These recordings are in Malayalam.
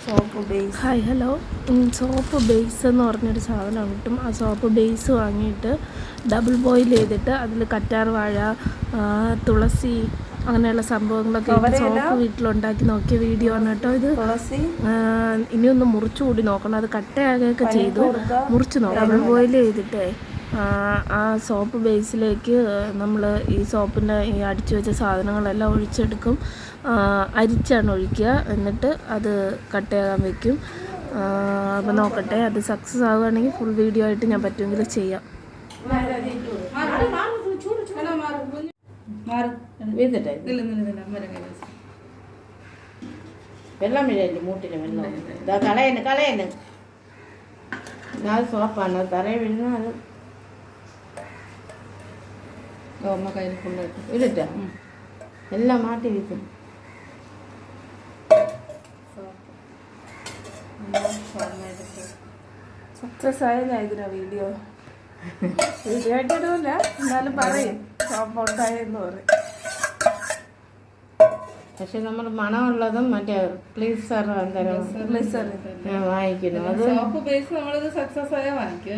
Soap base. Hi hello. Soap base എന്ന് പറഞ്ഞൊരു സാധനം കിട്ടും. ആ സോപ്പ് ബേസ് വാങ്ങിയിട്ട് ഡബിൾ ബോയിൽ ചെയ്തിട്ട് അതിൽ കറ്റാർ വാഴ, തുളസി അങ്ങനെയുള്ള സംഭവങ്ങളൊക്കെ ഇട്ട് സോപ്പ് വീട്ടിലുണ്ടാക്കി നോക്കിയ വീഡിയോ ആണ് കേട്ടോ ഇത്. ഇനിയൊന്ന് മുറിച്ചുകൂടി നോക്കണം, അത് കട്ടയാകുകയൊക്കെ ചെയ്തു. മുറിച്ച് നോക്കാം. ഡബിൾ ബോയിൽ ചെയ്തിട്ടേ ആ സോപ്പ് ബേസിലേക്ക് നമ്മൾ ഈ സോപ്പിൻ്റെ ഈ അടിച്ചു വെച്ച സാധനങ്ങളെല്ലാം ഒഴിച്ചെടുക്കും. അരിച്ചാണ് ഒഴിക്കുക, എന്നിട്ട് അത് കട്ടയാകാൻ വയ്ക്കും. അപ്പോൾ നോക്കട്ടെ, അത് സക്സസ് ആവുകയാണെങ്കിൽ ഫുൾ വീഡിയോ ആയിട്ട് ഞാൻ പറ്റുമെങ്കിൽ ചെയ്യാം. വെള്ളം വീഴല്ലേ മൂട്ടിന്, വെള്ളം ഇതാ കളയുന്നു. അത് സോപ്പാണ്, തറയിൽ വീഴുന്ന അത് അമ്മ കയ്യിൽ കൊണ്ടിട്ട് ഇടിട്ട എല്ലാം മാറ്റി വയ്ക്കും. സക്സസ് ആയതാ ഇതിനാ വീഡിയോ ആയിട്ടില്ല, എന്നാലും പറയും സോപ്പ് ഉണ്ടായെന്ന് പറയും. പക്ഷെ നമ്മൾ മണമുള്ളതും മറ്റേ ക്ലീസർ വാങ്ങിക്കുന്നു. അത് സോപ്പ് ബേസ് നമ്മളിത് സക്സസ് ആയാൽ വാങ്ങിക്കും.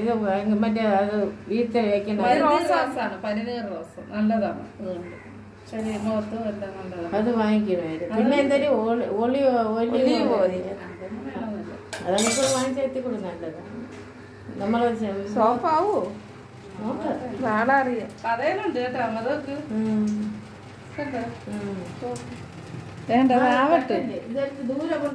ഇത് മറ്റേ അത് വീത്ത വയ്ക്കുന്ന പനിനീർ റോസ് നല്ലതാണ്, അതുകൊണ്ട് ശരി മുഖത്തും എല്ലാം നല്ലതാണ്. അത് വാങ്ങിക്കണമായിരുന്നു. പിന്നെ എന്തൊരു ഒലിവ് അതൊക്കെ വാങ്ങിച്ചെത്തിക്കൂടെ നല്ലതാണ്. നമ്മൾ സോപ്പാവോ നാളെ അറിയാം. കഥയിലുണ്ട് കേട്ടോ, അതൊക്കെ വേണ്ട ആവട്ടെ. ദൂരെ